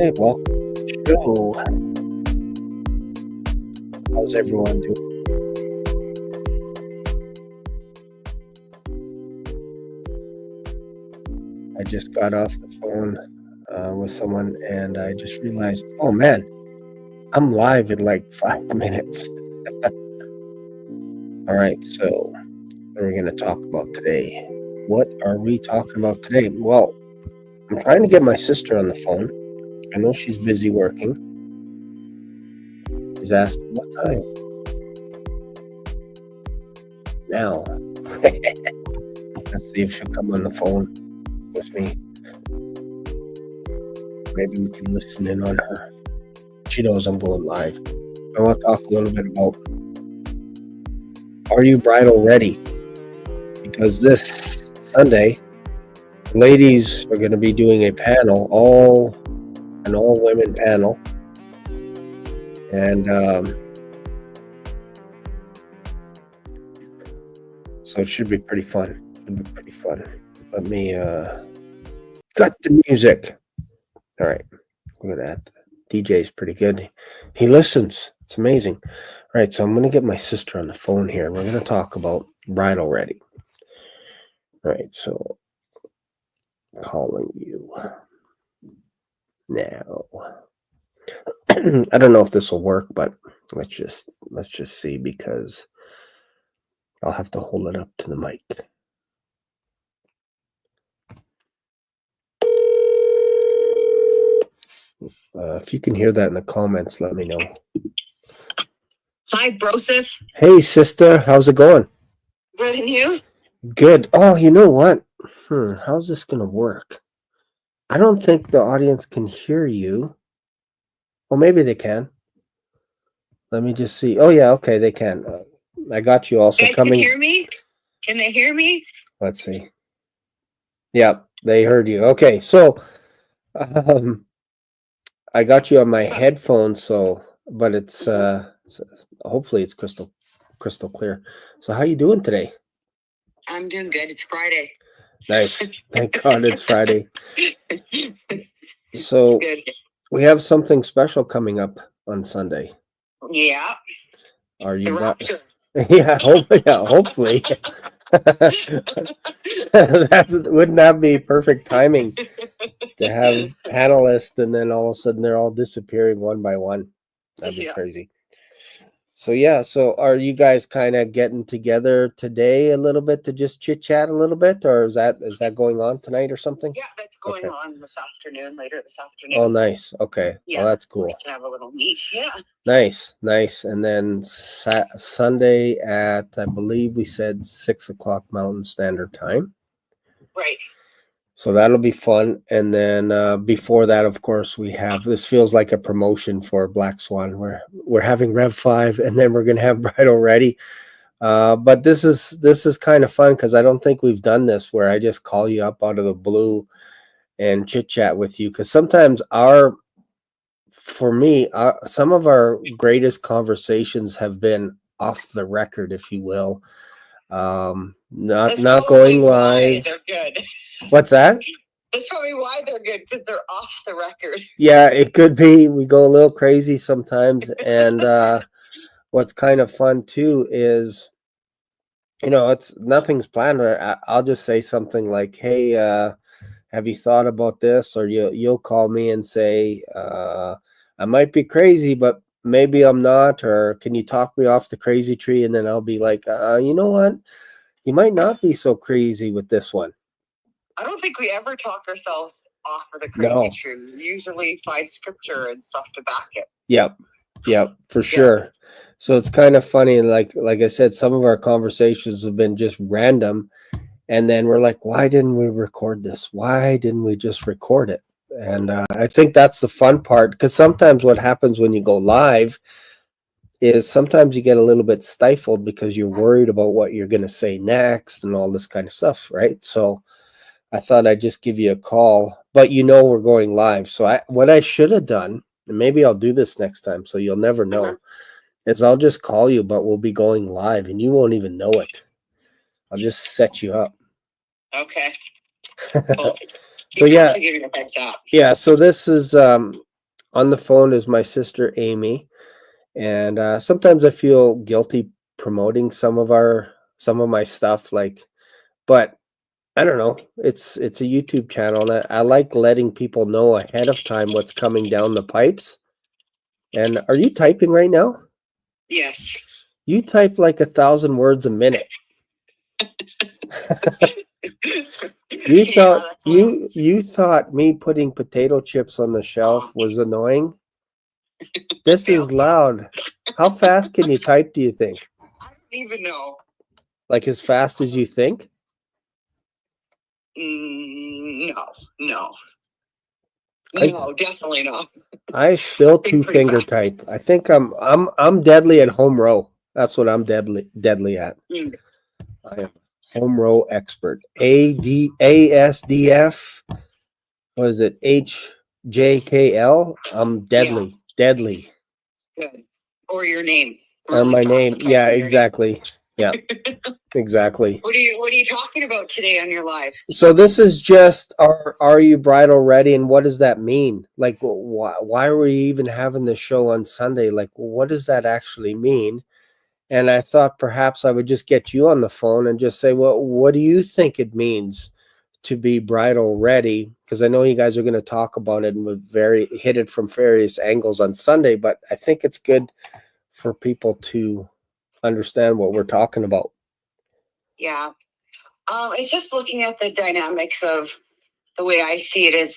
Hey, welcome to the show. How's everyone doing? I just got off the phone with someone and I just realized, oh man, I'm live in like 5 minutes. All right, so what are we going to talk about today? What are we talking about today? Well, I'm trying to get my sister on the phone. I know she's busy working. She's asked what time? Now. Let's see if she'll come on the phone with me. Maybe we can listen in on her. She knows I'm going live. I want to talk a little bit about, are you bridal ready? Because this Sunday, ladies are going to be doing a panel, an all-women panel. And so it should be pretty fun. Let me cut the music. All right, look at that. DJ's pretty good. He listens. It's amazing. All right, so I'm going to get my sister on the phone here. We're going to talk about Bridal Ready. All right, so calling you now. I don't know if this will work, but let's just see, because I'll have to hold it up to the mic. If you can hear that in the comments, let me know. Hi, Broseph. Hey, sister. How's it going? Good, and you? Good. Oh, you know what? How's this going to work? I don't think the audience can hear you. Well, maybe they can. Let me just see. Oh, yeah. Okay, they can. I got you also guys coming. Can hear me? Can they hear me? Let's see. Yeah, they heard you. Okay, so I got you on my headphones, but it's hopefully it's crystal clear. So how you doing today? I'm doing good. It's Friday. Nice. Thank God it's Friday. So good. We have something special coming up on Sunday. Yeah. Are you not? Yeah, hopefully. Wouldn't that be perfect timing to have panelists and then all of a sudden they're all disappearing one by one? That'd be crazy. So are you guys kind of getting together today a little bit to just chit chat a little bit, or is that going on tonight or something? Yeah, that's going on later this afternoon. Oh, nice. Okay. Yeah, well, that's cool. We can have a little meet. Yeah. Nice. And then Sunday at, I believe we said 6:00 Mountain Standard Time. Right. So that'll be fun. And then before that, of course, we have, this feels like a promotion for Black Swan. We're having Rev 5, and then we're going to have Bridal Ready. But this is kind of fun because I don't think we've done this where I just call you up out of the blue and chit chat with you. Because sometimes some of our greatest conversations have been off the record, if you will. Not going live. They're good. What's that? That's probably why they're good, because they're off the record. Yeah, it could be. We go a little crazy sometimes. And what's kind of fun too is, it's nothing's planned. I'll just say something like, hey, have you thought about this? Or you'll call me and say, I might be crazy, but maybe I'm not. Or can you talk me off the crazy tree? And then I'll be like, you know what? You might not be so crazy with this one. I don't think we ever talk ourselves off of the crazy tree. We usually find scripture and stuff to back it. Yep, for sure. So it's kind of funny. And like I said, some of our conversations have been just random. And then we're like, why didn't we record this? Why didn't we just record it? And I think that's the fun part, because sometimes what happens when you go live is sometimes you get a little bit stifled because you're worried about what you're going to say next and all this kind of stuff, right? So I thought I'd just give you a call, but we're going live. So what I should have done, and maybe I'll do this next time so you'll never know, is I'll just call you, but we'll be going live and you won't even know it. I'll just set you up. Okay. So yeah. So this is On the phone is my sister Aimee, and sometimes I feel guilty promoting some of my stuff, like, but I don't know. It's a YouTube channel, and I like letting people know ahead of time what's coming down the pipes. And are you typing right now? Yes. You type like 1,000 words a minute. You thought me putting potato chips on the shelf was annoying? This is loud. How fast can you type, do you think? I don't even know. Like as fast as you think? No, definitely not. I still two-finger type. I think I'm deadly at home row. That's what I'm deadly at. I am home row expert. ASDF. What is it? HJKL. I'm deadly. Deadly. Good. Or your name. Or my name. Yeah, exactly. Yeah. Exactly. What are you talking about today on your live? So this is just are you bridal ready, and what does that mean? Like, why are we even having this show on Sunday? Like, what does that actually mean? And I thought perhaps I would just get you on the phone and just say, well, what do you think it means to be bridal ready? Because I know you guys are going to talk about it and hit it from various angles on Sunday, but I think it's good for people to understand what we're talking about. Yeah. It's just looking at the dynamics of the way I see it is,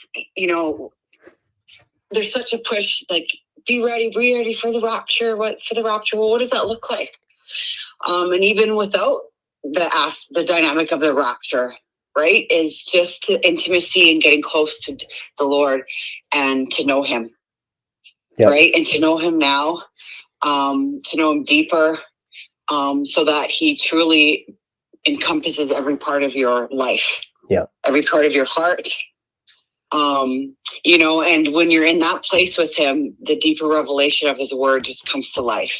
there's such a push, like, be ready for the rapture. Well, what does that look like? And even without the dynamic of the rapture, right, is just intimacy and getting close to the Lord and to know Him, right, and to know Him now, to know Him deeper, so that He truly encompasses every part of your life, every part of your heart. And when you're in that place with Him, the deeper revelation of His word just comes to life.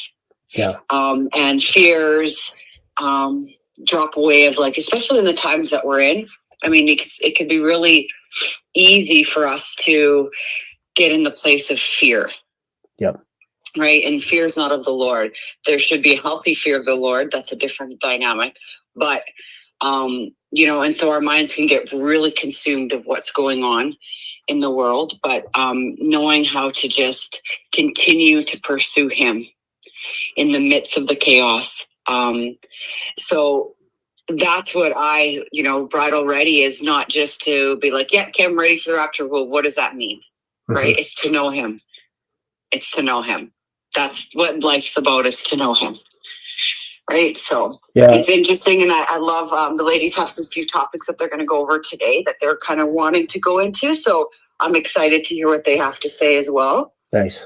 And fears drop away of, like, especially in the times that we're in. I mean, it could be really easy for us to get in the place of fear. Right. And fear is not of the Lord. There should be a healthy fear of the Lord. That's a different dynamic. But, and so our minds can get really consumed of what's going on in the world. But knowing how to just continue to pursue Him in the midst of the chaos. So that's what bridal ready is, not just to be like, yeah, okay, I'm ready for the rapture. Well, what does that mean? Right. It's to know Him. It's to know Him. That's what life's about, is to know Him. Right. So it's interesting. And I love the ladies have some few topics that they're going to go over today that they're kind of wanting to go into. So I'm excited to hear what they have to say as well. Nice.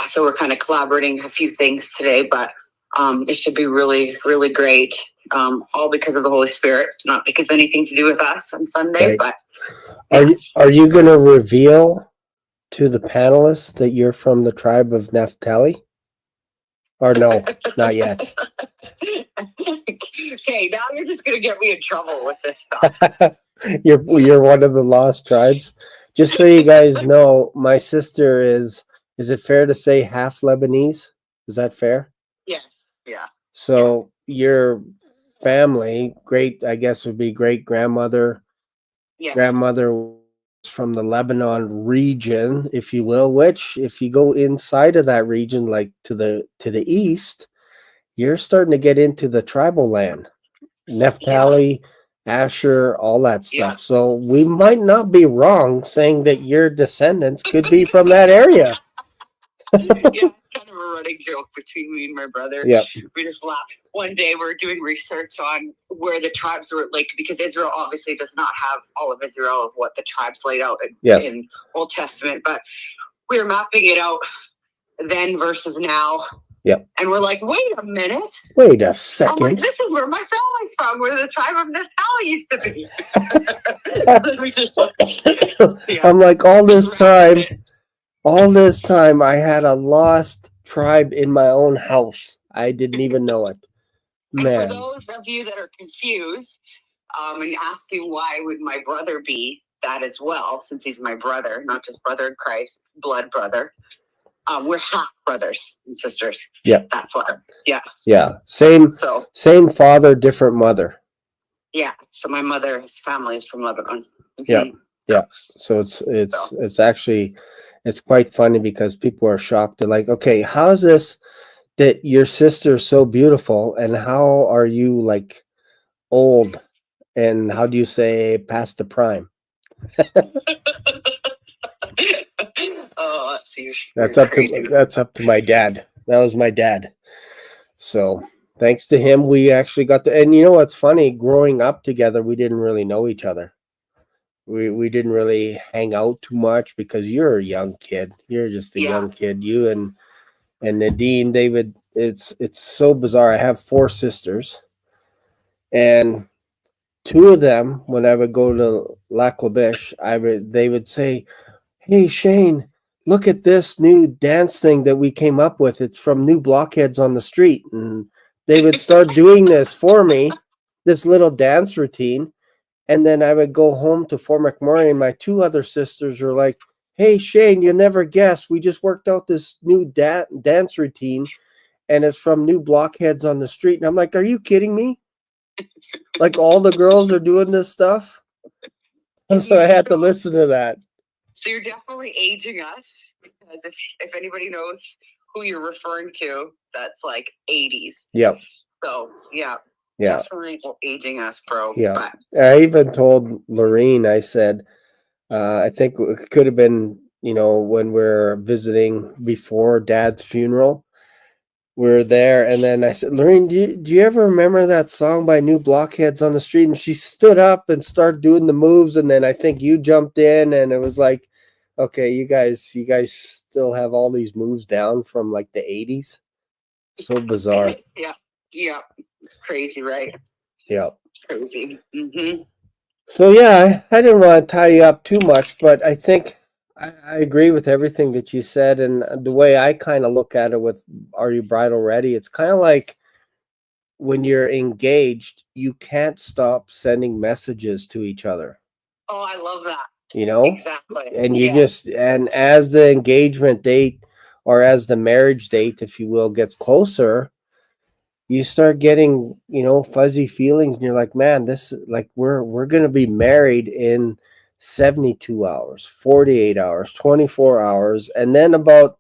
So we're kind of collaborating a few things today, but it should be really, really great. All because of the Holy Spirit, not because anything to do with us on Sunday. Right. But are you going to reveal to the panelists that you're from the tribe of Naphtali? Or no, not yet. Okay, now you're just going to get me in trouble with this stuff. You're one of the lost tribes. Just so you guys know, my sister is it fair to say half Lebanese? Is that fair? Yes. Yeah. So your family, I guess would be great grandmother. Yeah. Grandmother from the Lebanon region, if you will, which if you go inside of that region, like to the east, you're starting to get into the tribal land. Naphtali, Asher, all that stuff. So we might not be wrong saying that your descendants could be from that area. Kind of a running joke between me and my brother. We just laughed. One day we were doing research on where the tribes were, like, because Israel obviously does not have all of Israel of what the tribes laid out in Old Testament, but we were mapping it out then versus now. And we're like, wait a minute. Wait a second. I'm like, this is where my family's from, where the tribe of Naphtali used to be. I'm like, all this time I had a lost tribe in my own house. I didn't even know it. Man. And for those of you that are confused and asking why would my brother be that as well, since he's my brother, not just brother in Christ, blood brother. We're half brothers and sisters. Yeah. That's why. Yeah. Yeah. Same father, different mother. Yeah. So my mother's family is from Lebanon. Yeah. Yeah. So it's actually, it's quite funny because people are shocked. They're like, okay, how is this that your sister's so beautiful and how are you like old and how do you say past the prime? Oh, that's up to my dad. That was my dad. So thanks to him, we actually got to, and you know what's funny? Growing up together, we didn't really know each other. We didn't really hang out too much because you're a young kid. You're just a young kid. You and Nadine, David, it's so bizarre. I have 4 sisters, and 2 of them, when I would go to Lac La Biche, they would say, "Hey Shane, look at this new dance thing that we came up with. It's from New Blockheads on the Street." And they would start doing this for me, this little dance routine. And then I would go home to Fort McMurray, and my 2 other sisters were like, "Hey Shane, you never guess. We just worked out this new dance routine, and it's from New Blockheads on the Street." And I'm like, "Are you kidding me? Like all the girls are doing this stuff?" And so I had to listen to that. So you're definitely aging us, because if anybody knows who you're referring to, that's like 80s. Yep. So yeah. Definitely aging us, bro. Yeah. But I even told Lorene, I said, I think it could have been, when we're visiting before Dad's funeral, we're there. And then I said, "Lorene, do you ever remember that song by New Blockheads on the Street?" And she stood up and started doing the moves. And then I think you jumped in, and it was like, okay, you guys still have all these moves down from like the 80s. So bizarre. Yeah. Crazy, right? Yeah. Crazy. Mm-hmm. So yeah, I didn't want to tie you up too much, but I think I agree with everything that you said, and the way I kind of look at it with Are You Bridal Ready? It's kind of like when you're engaged, you can't stop sending messages to each other. Oh, I love that. Exactly. And you and as the engagement date or as the marriage date, if you will, gets closer, you start getting, fuzzy feelings, and you're like, man, this, like, we're going to be married in 72 hours, 48 hours, 24 hours. And then about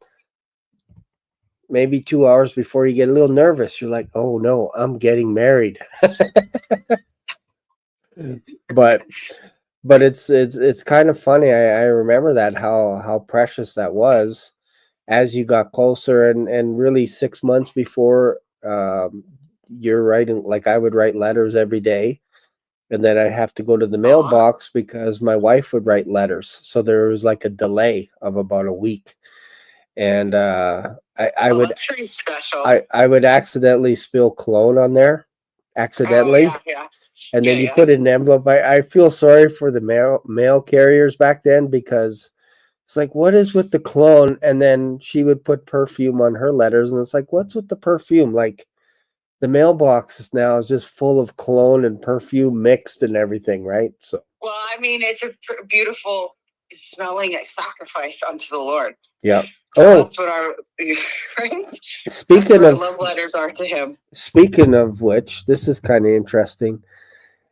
maybe 2 hours before you get a little nervous, you're like, oh no, I'm getting married. But it's kind of funny. I remember that, how precious that was as you got closer, and really 6 months before, you're writing, like I would write letters every day, and then I'd have to go to the mailbox because my wife would write letters. So there was like a delay of about a week. And I would, that's pretty special. I would accidentally spill cologne on there, accidentally. And then you put it in an envelope. I feel sorry for the mail carriers back then, because it's like, what is with the cologne? And then she would put perfume on her letters, and it's like, what's with the perfume? Like, the mailbox now is just full of cologne and perfume mixed and everything, right? So, well, I mean, it's a beautiful smelling sacrifice unto the Lord. Yeah. So that's what our speaking of love letters are to Him. Speaking of which, this is kind of interesting.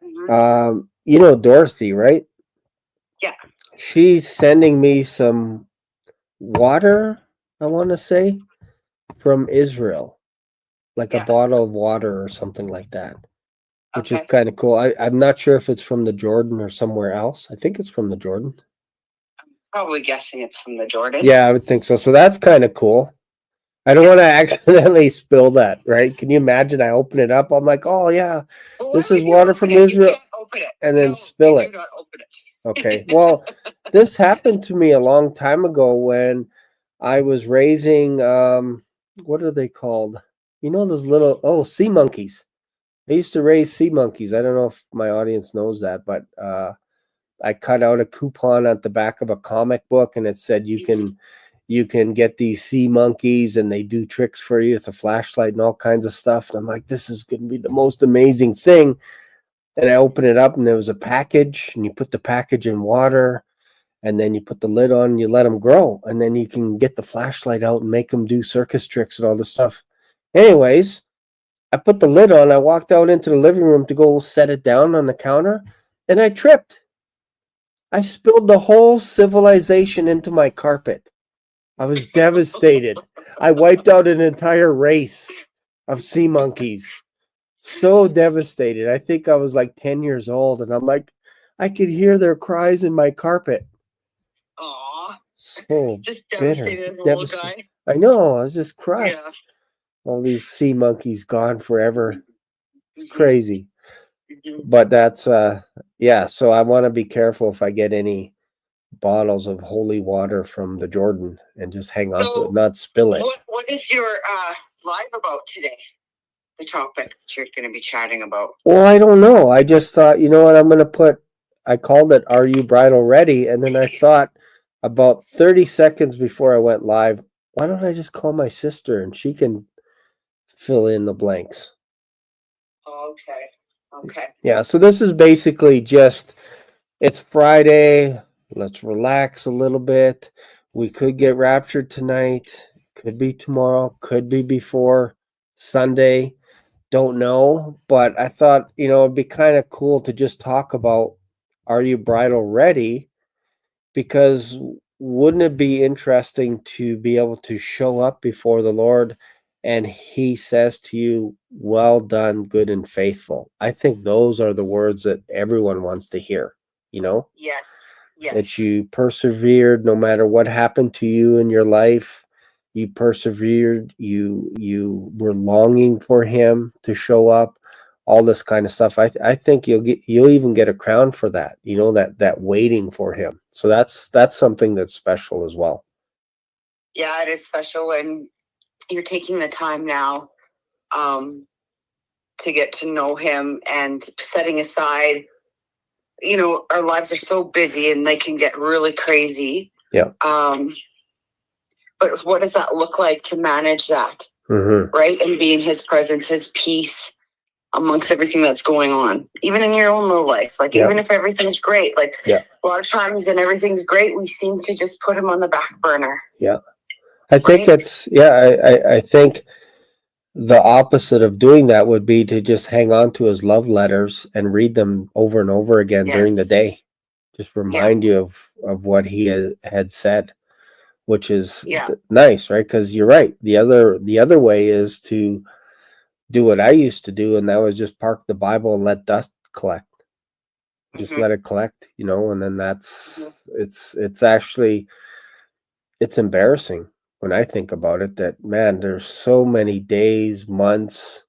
Mm-hmm. Dorothy, right? Yeah. She's sending me some water, I want to say, from Israel. Like a bottle of water or something like that, which is kind of cool. I'm not sure if it's from the Jordan or somewhere else. I think it's from the Jordan. I'm probably guessing it's from the Jordan. Yeah, I would think so. So that's kind of cool. I don't want to accidentally spill that, right? Can you imagine? I open it up. I'm like, oh yeah, this is water from Israel. You can't open it. And then spill it. Do not open it. Okay. Well, this happened to me a long time ago when I was raising, what are they called? Those little, sea monkeys. I used to raise sea monkeys. I don't know if my audience knows that, but I cut out a coupon at the back of a comic book, and it said you can get these sea monkeys, and they do tricks for you with a flashlight and all kinds of stuff. And I'm like, this is going to be the most amazing thing. And I opened it up and there was a package, and you put the package in water, and then you put the lid on and you let them grow. And then you can get the flashlight out and make them do circus tricks and all this stuff. Anyways, I put the lid on. I walked out into the living room to go set it down on the counter, and I tripped. I spilled the whole civilization into my carpet. I was devastated. I wiped out an entire race of sea monkeys. So devastated. I think I was like 10 years old, and I'm like, I could hear their cries in my carpet. Aw. So just bitter. devastated as a little guy. I know. I was just crushed. Yeah. All these sea monkeys gone forever. It's crazy. But that's yeah, so I want to be careful if I get any bottles of holy water from the Jordan and just hang on to it, not spill it. What is your live about today? The topic that you're going to be chatting about? Well, I don't know. I just thought, you know what, I'm going to put, I called it Are You Bridal Ready? And then I thought about 30 seconds before I went live, why don't I just call my sister and she can fill in the blanks? Okay. Yeah, so this is basically just, it's Friday. Let's relax a little bit. We could get raptured tonight. Could be tomorrow. Could be before Sunday. Don't know. But I thought, you know, it'd be kind of cool to just talk about, are you bridal ready? Because wouldn't it be interesting to be able to show up before the Lord and he says to you, well done, good and faithful? I think those are the words that everyone wants to hear, you know? Yes. That you persevered no matter what happened to you in your life. You persevered, you were longing for him to show up, all this kind of stuff. I think you'll even get a crown for that, you know, that waiting for him. So that's something that's special as well. Yeah, it is special when you're taking the time now to get to know him and setting aside, you know, our lives are so busy and they can get really crazy. Yeah. But what does that look like to manage that? Mm-hmm. Right? And be in his presence, his peace amongst everything that's going on, even in your own little life. Like, even if everything's great, like a lot of times when everything's great, we seem to just put him on the back burner. Yeah. I think it's, I think the opposite of doing that would be to just hang on to his love letters and read them over and over again during the day. Just remind you of what he had said, which is nice, right? Because you're right. The other way is to do what I used to do, and that was just park the Bible and let dust collect. Just let it collect, you know, and then that's it's actually, it's embarrassing when I think about it that, man, there's so many days, months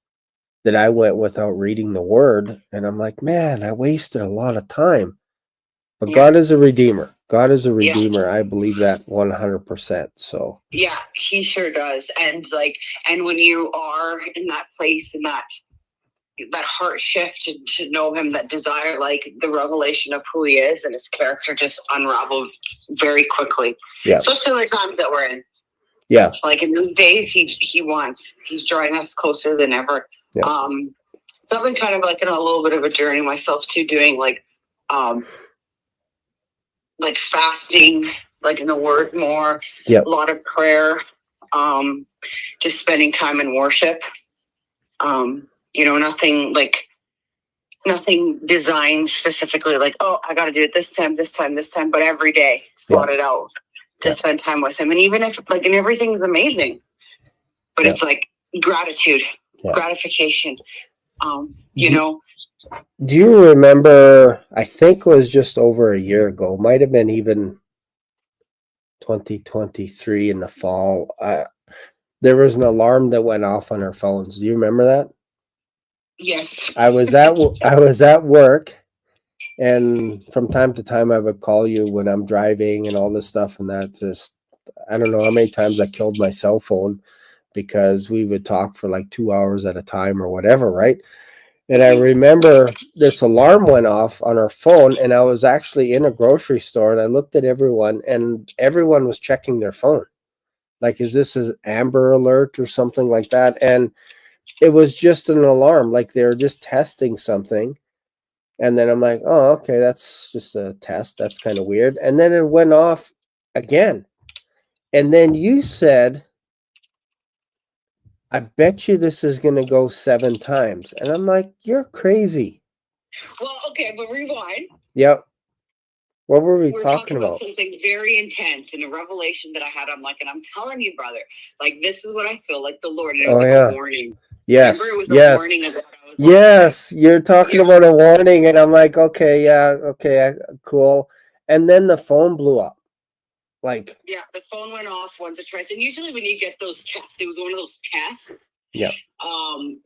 that I went without reading the word, and I'm like, man, I wasted a lot of time. But God is a redeemer. God is a redeemer. I believe that 100%. So yeah, he sure does. And when you are in that place, in that heart shift to know him, that desire, like the revelation of who he is and his character just unraveled very quickly. Yeah. Especially in the times that we're in. Yeah. Like in those days, he's drawing us closer than ever. Yeah. So I've been kind of like in a little bit of a journey myself too, doing like fasting, like in the word more, a lot of prayer, just spending time in worship. You know, nothing designed specifically like, oh, I got to do it this time, but every day slot it out to spend time with him. And even if and everything's amazing, but it's like gratitude, gratification, you know. Do you remember, I think it was just over a year ago, might have been even 2023 in the fall, there was an alarm that went off on our phones. Do you remember that? Yes. I was at work, and from time to time I would call you when I'm driving and all this stuff, and that just, I don't know how many times I killed my cell phone because we would talk for like 2 hours at a time or whatever, right? And I remember this alarm went off on our phone, and I was actually in a grocery store, and I looked at everyone, and everyone was checking their phone. Like, is this an Amber Alert or something like that? And it was just an alarm, like they were just testing something. And then I'm like, oh, okay, that's just a test. That's kind of weird. And then it went off again. And then you said, I bet you this is going to go 7 times. And I'm like, you're crazy. Well, okay, but rewind. Yep. What were we We're talking about? Something very intense and a revelation that I had. I'm like, and I'm telling you, brother, like, this is what I feel like the Lord. And it was a warning. Yes. Remember, it was a warning of what I was yes. You're talking about a warning. And I'm like, okay, yeah, okay, cool. And then the phone blew up. Like, yeah, the phone went off once or twice. And usually when you get those tests, it was one of those tests. Yeah.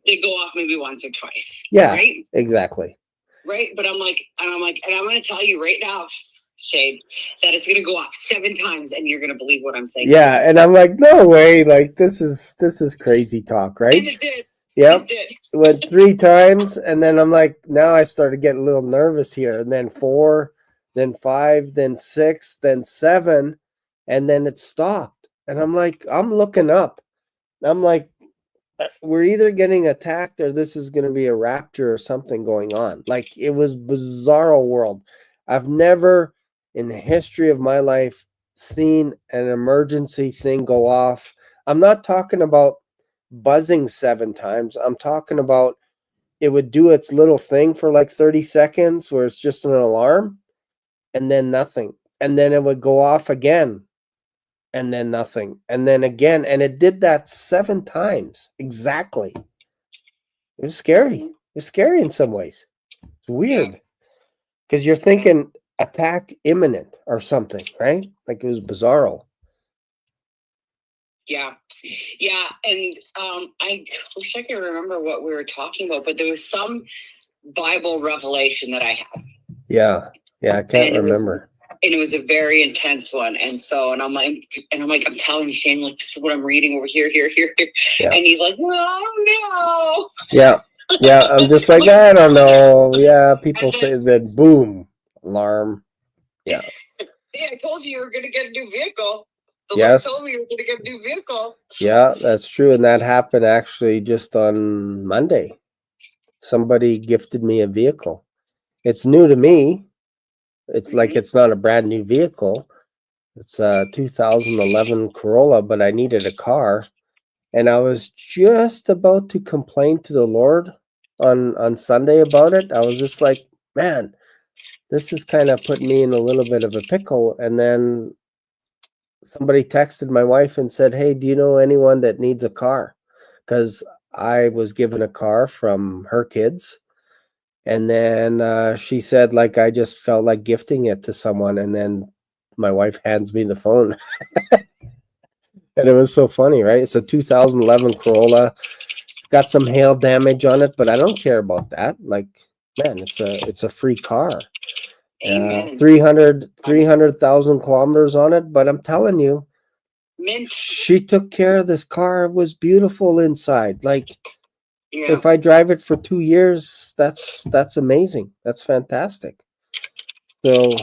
They go off maybe once or twice. Yeah. Right? Exactly. Right. But I'm like, and I'm going to tell you right now, Shade, that it's going to go off 7 times and you're going to believe what I'm saying. Yeah. And I'm like, no way. Like, this is crazy talk, right? And it did. Yep. It went 3 times. And then I'm like, now I started getting a little nervous here. And then 4, then 5, then 6, then 7. And then it stopped. And I'm like, I'm looking up. I'm like, we're either getting attacked or this is going to be a rapture or something going on. Like, it was bizarro world. I've never in the history of my life seen an emergency thing go off. I'm not talking about buzzing 7 times. I'm talking about it would do its little thing for like 30 seconds where it's just an alarm and then nothing. And then it would go off again and then nothing, and then again, and it did that 7 times exactly. It was scary. It's scary in some ways. It's weird because you're thinking attack imminent or something, right? Like, it was bizarro. Yeah, and I wish I could remember what we were talking about, but there was some Bible revelation that I had. Yeah, I can't remember. And it was a very intense one. And I'm like, I'm telling you, Shane, like, this is what I'm reading over here. Yeah. And he's like, oh, no. Yeah. I'm just like, I don't know. Yeah, people say that, boom, alarm. Yeah. Yeah, I told you were going to get a new vehicle. The Lord told me you were going to get a new vehicle. Yeah, that's true. And that happened actually just on Monday. Somebody gifted me a vehicle. It's new to me. It's like, it's not a brand new vehicle. It's a 2011 Corolla, but I needed a car. And I was just about to complain to the Lord on Sunday about it. I was just like, man, this is kind of putting me in a little bit of a pickle. And then somebody texted my wife and said, hey, do you know anyone that needs a car? Because I was given a car from her kids. And then she said, like, I just felt like gifting it to someone. And then my wife hands me the phone. And it was so funny, right? It's a 2011 Corolla. Got some hail damage on it, but I don't care about that. Like, man, it's a free car. 300,000 kilometers on it. But I'm telling you, she took care of this car. It was beautiful inside. Like, if I drive it for 2 years, that's amazing. That's fantastic. So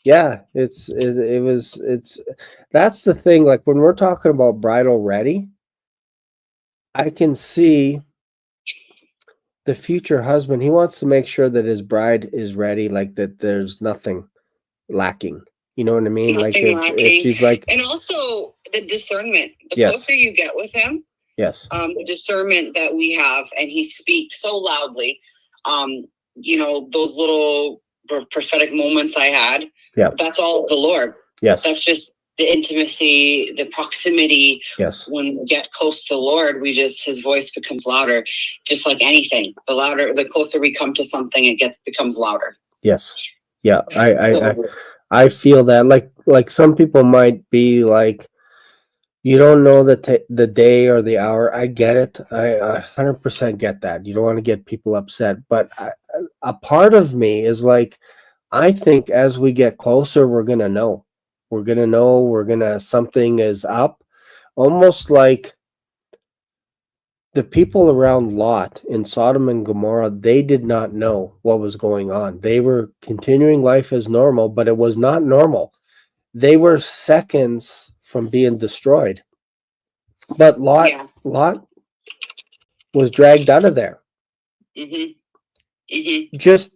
yeah, it's that's the thing. Like, when we're talking about Bridal Ready, I can see the future husband. He wants to make sure that his bride is ready, like, that there's nothing lacking. You know what I mean? Nothing like, if she's like, and also the discernment. The closer you get with him, the discernment that we have, and he speaks so loudly. Those little prophetic moments I had. Yeah, that's all the Lord. Yes, that's just the intimacy, the proximity. Yes, when we get close to the Lord, his voice becomes louder. Just like anything, the closer we come to something, it becomes louder. Yes, yeah, I feel that. Like some people might be like, you don't know the day or the hour. I get it. I 100% get that. You don't want to get people upset, but a part of me is like, I think as we get closer, we're gonna know. Something is up. Almost like the people around Lot in Sodom and Gomorrah, they did not know what was going on. They were continuing life as normal, but it was not normal. They were seconds from being destroyed. But Lot was dragged out of there. Just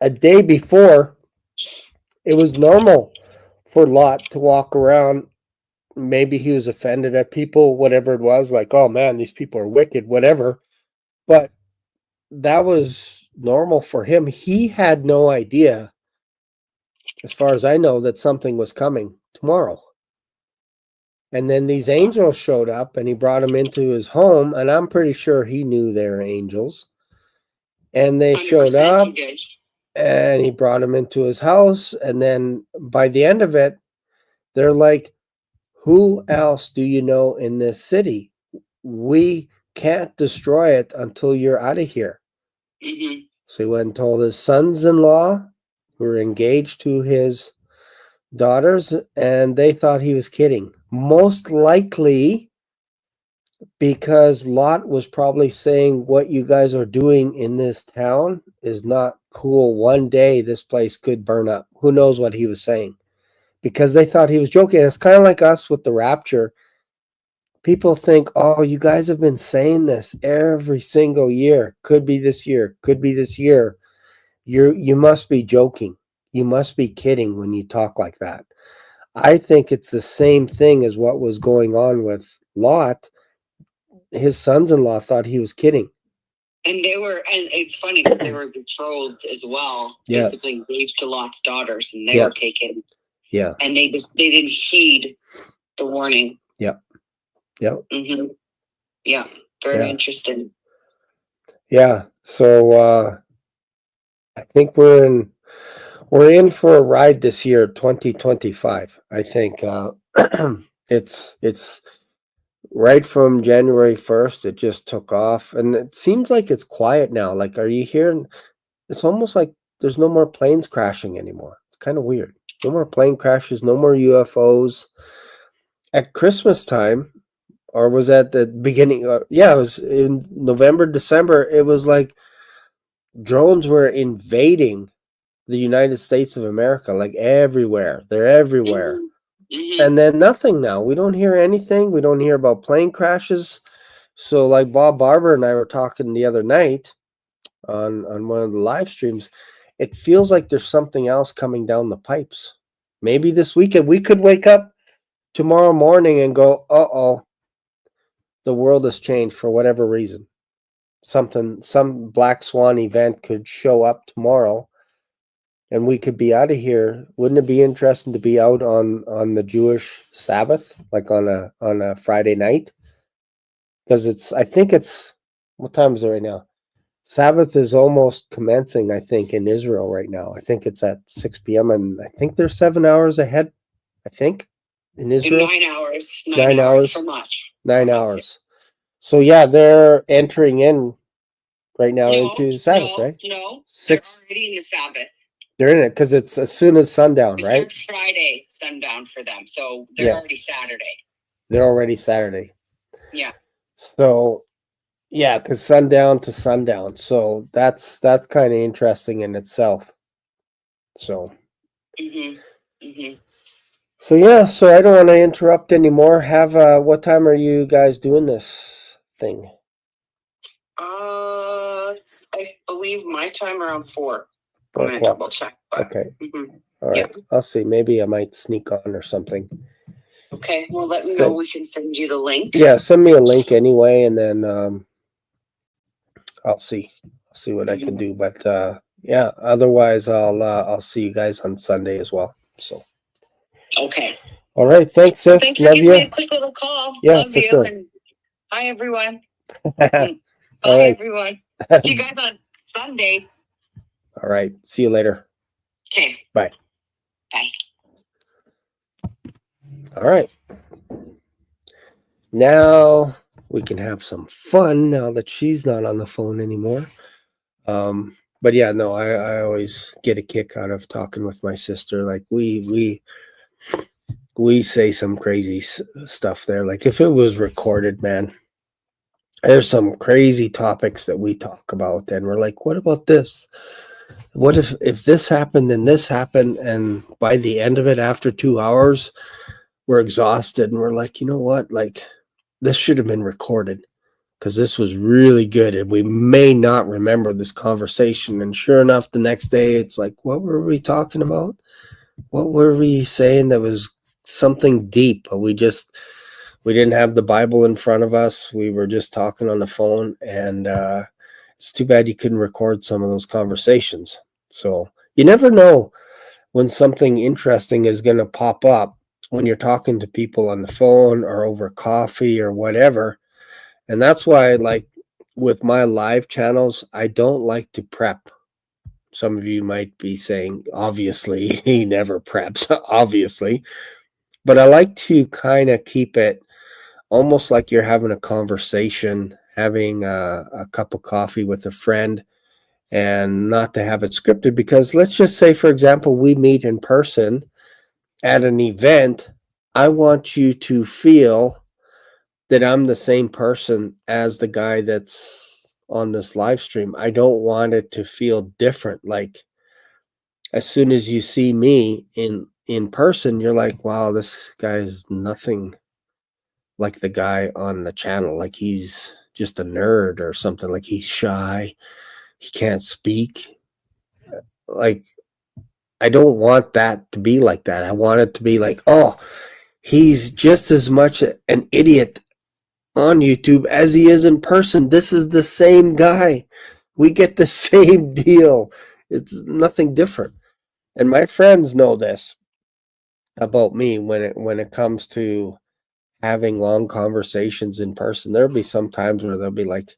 a day before, it was normal for Lot to walk around. Maybe he was offended at people, whatever it was, like, oh man, these people are wicked, whatever. But that was normal for him. He had no idea, as far as I know, that something was coming tomorrow. And then these angels showed up and he brought them into his home. And I'm pretty sure he knew they were angels. And they showed up and he brought them into his house. And then by the end of it, they're like, who else do you know in this city? We can't destroy it until you're out of here. Mm-hmm. So he went and told his sons-in-law, who were engaged to his daughters, and they thought he was kidding. Most likely because Lot was probably saying, what you guys are doing in this town is not cool. One day this place could burn up. Who knows what he was saying? Because they thought he was joking. It's kind of like us with the rapture. People think, oh, you guys have been saying this every single year. Could be this year. Could be this year. You must be joking. You must be kidding when you talk like that. I think it's the same thing as what was going on with Lot. His sons-in-law thought he was kidding. And it's funny because they were betrothed as well, basically engaged to Lot's daughters, and they were taken. Yeah. And they didn't heed the warning. Yep. Yep. Mm-hmm. Yeah. Very interesting. Yeah. So I think we're in for a ride this year, 2025. I think it's right from January 1st, it just took off, and it seems like it's quiet now. Like, are you hearing? It's almost like there's no more planes crashing anymore. It's kind of weird. No more plane crashes, no more UFOs. At Christmas time, or was that the beginning? It was in November, December. It was like drones were invading the United States of America, like everywhere. They're everywhere. Mm-hmm. And then nothing now. We don't hear anything. We don't hear about plane crashes. So like Bob Barber and I were talking the other night on one of the live streams, it feels like there's something else coming down the pipes. Maybe this weekend we could wake up tomorrow morning and go, uh-oh, the world has changed for whatever reason. Some black swan event could show up tomorrow and we could be out of here. Wouldn't it be interesting to be out on the Jewish Sabbath, like on a Friday night? Because I think it's, what time is it right now? Sabbath is almost commencing, I think, in Israel right now. I think it's at 6 p.m. and I think they're 7 hours ahead, I think, in Israel. 9 hours. 9 hours for much. 9 hours. So yeah, they're entering in right now into Sabbath, right? No, 6. They're already in the Sabbath. They're in it because it's as soon as sundown, right? It's Friday sundown for them, so they're already Saturday. They're already Saturday. Yeah. So, yeah, because sundown to sundown. So that's kind of interesting in itself. So. So yeah. So I don't want to interrupt anymore. What time are you guys doing this thing? I believe my time around 4. 4 I'm gonna double check. Okay. All right. Yeah. I'll see. Maybe I might sneak on or something. Okay. Well, let me know. We can send you the link. Yeah, send me a link anyway, and then I'll see what I can do. But yeah, otherwise I'll see you guys on Sunday as well. So. Okay. All right. Thanks, sis. Thanks for giving me a quick little call. Yeah, Love you. Sure. And hi, everyone. Bye, everyone. See you guys on Sunday. All right. See you later. Okay. Bye. Bye. All right. Now we can have some fun now that she's not on the phone anymore. But yeah, no, I always get a kick out of talking with my sister. Like we say some crazy stuff there. Like if it was recorded, man, there's some crazy topics that we talk about, and we're like, what about this? What if this happened and this happened? And by the end of it, after 2 hours, we're exhausted and we're like, you know what? Like this should have been recorded because this was really good and we may not remember this conversation. And sure enough, the next day it's like, what were we talking about? What were we saying that was something deep? But we didn't have the Bible in front of us. We were just talking on the phone, and it's too bad you couldn't record some of those conversations. So you never know when something interesting is going to pop up when you're talking to people on the phone or over coffee or whatever. And that's why, like, with my live channels, I don't like to prep. Some of you might be saying, obviously, he never preps, obviously. But I like to kind of keep it almost like you're having a conversation, having a cup of coffee with a friend, and not to have it scripted. Because let's just say, for example, we meet in person at an event. I want you to feel that I'm the same person as the guy that's on this live stream. I don't want it to feel different. Like, as soon as you see me in person, you're like, wow, this guy is nothing like the guy on the channel. Like, he's just a nerd or something. Like, he's shy, he can't speak. Like, I don't want that to be like that. I want it to be like, oh, he's just as much an idiot on YouTube as he is in person. This is the same guy. We get the same deal. It's nothing different. And my friends know this about me when it comes to having long conversations in person. There'll be some times where they'll be like,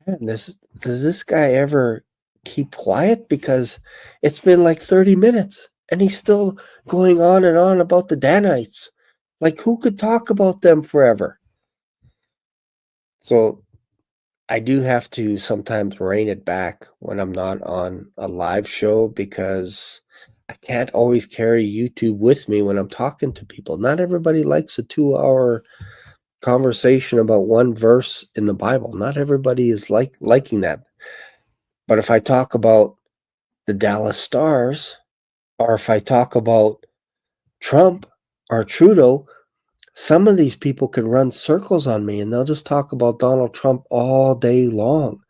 man, does this guy ever keep quiet? Because it's been like 30 minutes and he's still going on and on about the Danites. Like, who could talk about them forever? So I do have to sometimes rein it back when I'm not on a live show, because I can't always carry YouTube with me when I'm talking to people. Not everybody likes a 2-hour conversation about one verse in the Bible. Not everybody is liking that. But if I talk about the Dallas Stars, or if I talk about Trump or Trudeau, some of these people can run circles on me and they'll just talk about Donald Trump all day long.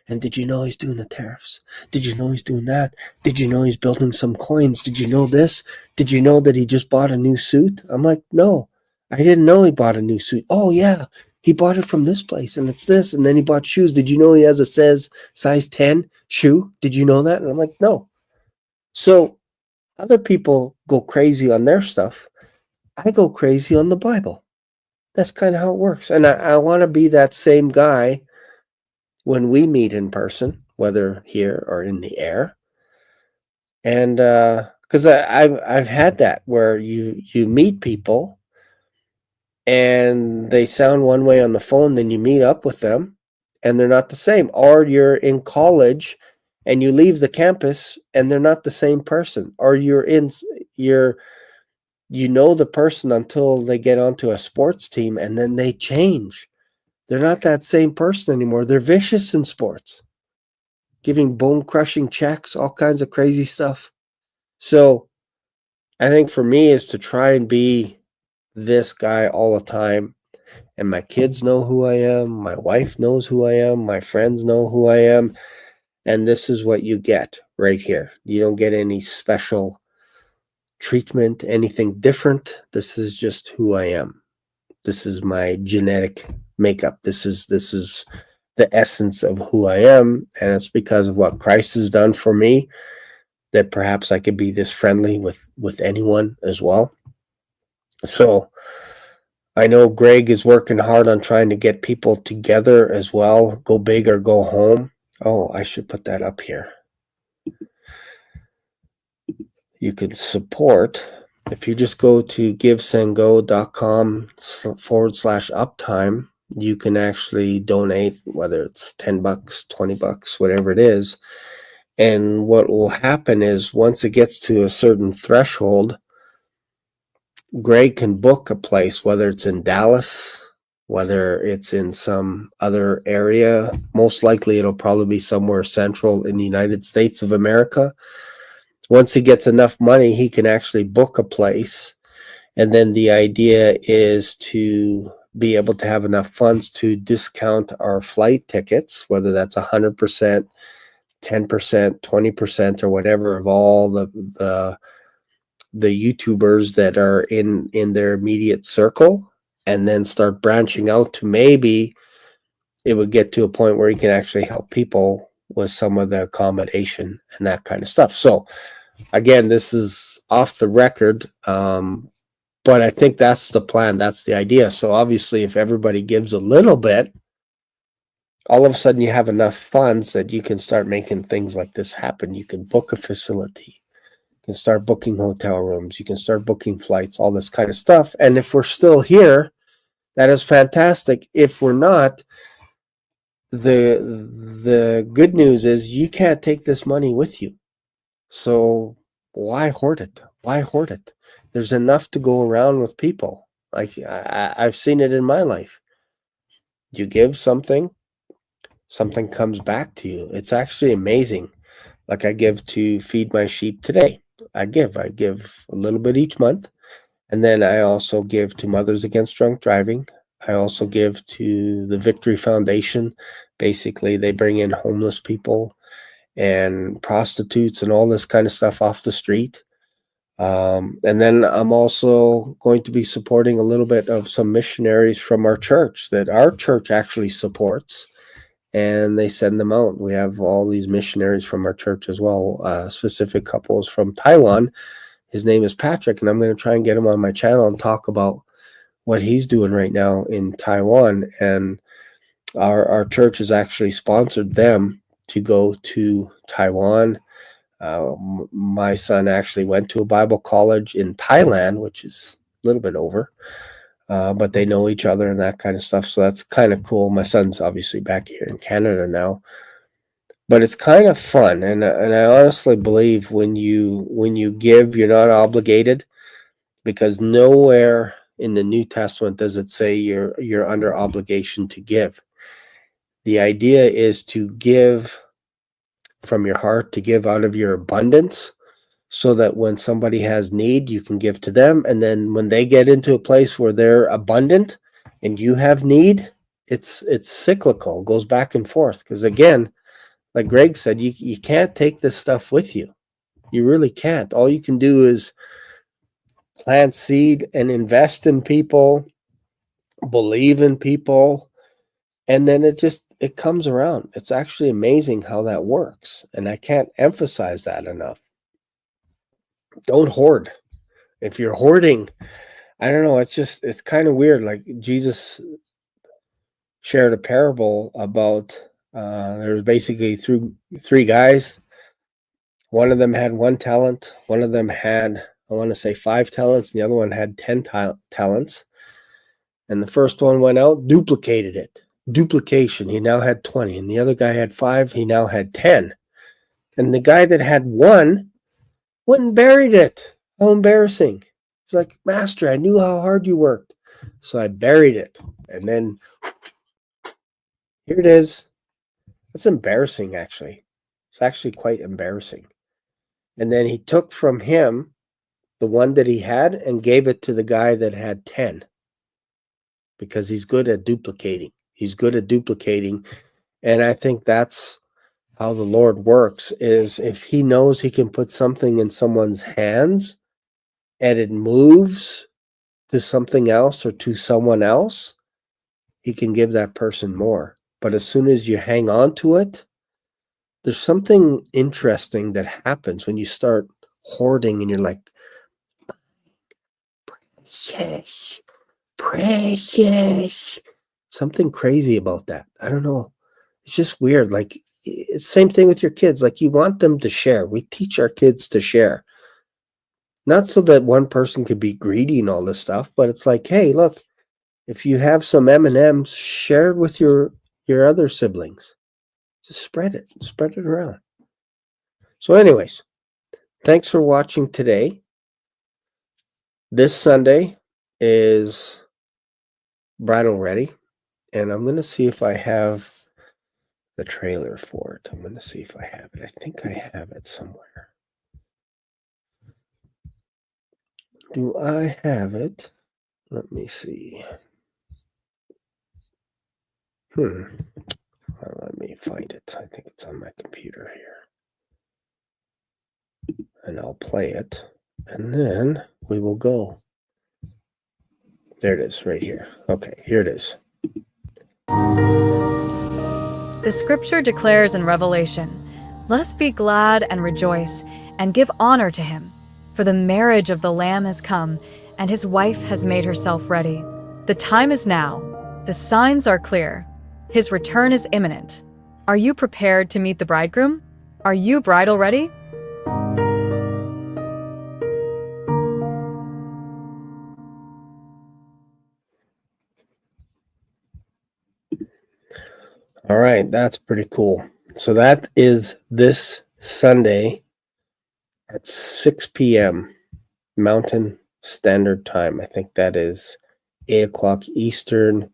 And did you know he's doing the tariffs? Did you know he's doing that? Did you know he's building some coins? Did you know this? Did you know that he just bought a new suit? I'm like, no, I didn't know he bought a new suit. Oh, yeah, he bought it from this place and it's this. And then he bought shoes. Did you know he has a size 10 shoe? Did you know that? And I'm like, no. So other people go crazy on their stuff. I go crazy on the Bible. That's kind of how it works. And I want to be that same guy when we meet in person, whether here or in the air. And because I've had that where you meet people and they sound one way on the phone, then you meet up with them and they're not the same. Or you're in college and you leave the campus and they're not the same person. Or you know the person until they get onto a sports team and then they change. They're not that same person anymore. They're vicious in sports, giving bone-crushing checks, all kinds of crazy stuff. So I think for me is to try and be this guy all the time. And my kids know who I am. My wife knows who I am. My friends know who I am. And this is what you get right here. You don't get any special treatment, anything different. This is just who I am. This is my genetic makeup. This is the essence of who I am, and it's because of what Christ has done for me that perhaps I could be this friendly with anyone as well. So I know Greg is working hard on trying to get people together as well. Go big or go home. Oh, I should put that up here. You can support. If you just go to givesendgo.com/uptime, you can actually donate, whether it's $10, $20, whatever it is. And what will happen is once it gets to a certain threshold, Greg can book a place, whether it's in Dallas, whether it's in some other area. Most likely it'll probably be somewhere central in the United States of America. Once he gets enough money, he can actually book a place. And then the idea is to be able to have enough funds to discount our flight tickets, whether that's 100%, 10%, 20%, or whatever of all the YouTubers that are in their immediate circle, and then start branching out to maybe it would get to a point where you can actually help people with some of the accommodation and that kind of stuff. So again, this is off the record, but I think that's the plan. That's the idea. So obviously, if everybody gives a little bit, all of a sudden you have enough funds that you can start making things like this happen. You can book a facility. You can start booking hotel rooms. You can start booking flights, all this kind of stuff. And if we're still here, that is fantastic. If we're not, the good news is you can't take this money with you. So why hoard it? Why hoard it? There's enough to go around with people. Like I've seen it in my life. You give something, something comes back to you. It's actually amazing. Like I give to feed my sheep today. I give a little bit each month. And then I also give to Mothers Against Drunk Driving. I also give to the Victory Foundation. Basically, they bring in homeless people and prostitutes and all this kind of stuff off the street. And then I'm also going to be supporting a little bit of some missionaries from our church that our church actually supports, and they send them out. We have all these missionaries from our church as well, specific couples from Taiwan. His name is Patrick, and I'm going to try and get him on my channel and talk about what he's doing right now in Taiwan. And our church has actually sponsored them to go to Taiwan. My son actually went to a Bible college in Thailand, which is a little bit over, but they know each other and that kind of stuff. So that's kind of cool. My son's obviously back here in Canada now, but it's kind of fun. And I honestly believe when you give, you're not obligated, because nowhere in the New Testament does it say you're under obligation to give. The idea is to give from your heart, to give out of your abundance, so that when somebody has need, you can give to them. And then when they get into a place where they're abundant and you have need, it's cyclical, goes back and forth. Because again, like Greg said, you can't take this stuff with you. You really can't. All you can do is plant seed and invest in people, believe in people, and then it comes around. It's actually amazing how that works. And I can't emphasize that enough. Don't hoard. If you're hoarding, I don't know, it's kind of weird. Like Jesus shared a parable about there was basically three guys. One of them had 1 talent. One of them had, I want to say, 5 talents. And the other one had 10 talents. And the first one went out, duplicated it. Duplication. He now had 20. And the other guy had 5. He now had 10. And the guy that had 1 went and buried it. How embarrassing. He's like, Master, I knew how hard you worked, so I buried it. And then here it is. That's embarrassing, actually. It's actually quite embarrassing. And then he took from him the 1 that he had and gave it to the guy that had 10, because he's good at duplicating. He's good at duplicating. And I think that's how the Lord works, is if he knows he can put something in someone's hands and it moves to something else or to someone else, he can give that person more. But as soon as you hang on to it, there's something interesting that happens when you start hoarding and you're like, precious, precious. Something crazy about that. I don't know. It's just weird. Like, it's the same thing with your kids. Like, you want them to share. We teach our kids to share. Not so that one person could be greedy and all this stuff, but it's like, hey, look, if you have some M&Ms, share it with your other siblings. Just spread it around. So anyways, thanks for watching today. This Sunday is Bridal Ready, and I'm going to see if I have the trailer for it. I'm going to see if I have it. I think I have it somewhere. Do I have it? Let me see. Let me find it. I think it's on my computer here. And I'll play it. And then we will go. There it is, right here. Okay, here it is. The scripture declares in Revelation, "Let us be glad and rejoice, and give honor to him. For the marriage of the Lamb has come, and his wife has made herself ready. The time is now. The signs are clear. His return is imminent. Are you prepared to meet the bridegroom? Are you bridal ready?" All right, that's pretty cool. So that is this Sunday at 6 p.m. Mountain Standard Time. I think that is 8 o'clock Eastern,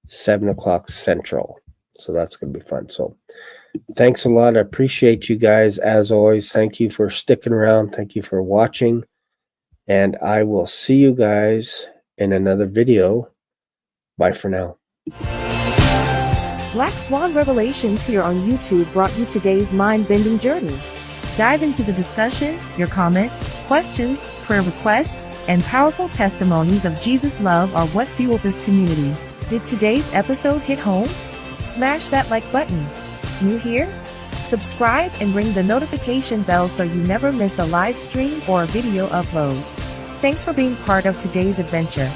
7 o'clock Central. So that's going to be fun. So thanks a lot. I appreciate you guys. As always, thank you for sticking around. Thank you for watching. And I will see you guys in another video. Bye for now. Black Swan Revelations here on YouTube brought you today's mind-bending journey. Dive into the discussion, your comments, questions, prayer requests, and powerful testimonies of Jesus' love are what fueled this community. Did today's episode hit home? Smash that like button. New here? Subscribe and ring the notification bell so you never miss a live stream or a video upload. Thanks for being part of today's adventure.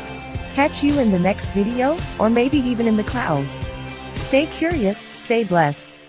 Catch you in the next video, or maybe even in the clouds. Stay curious, stay blessed.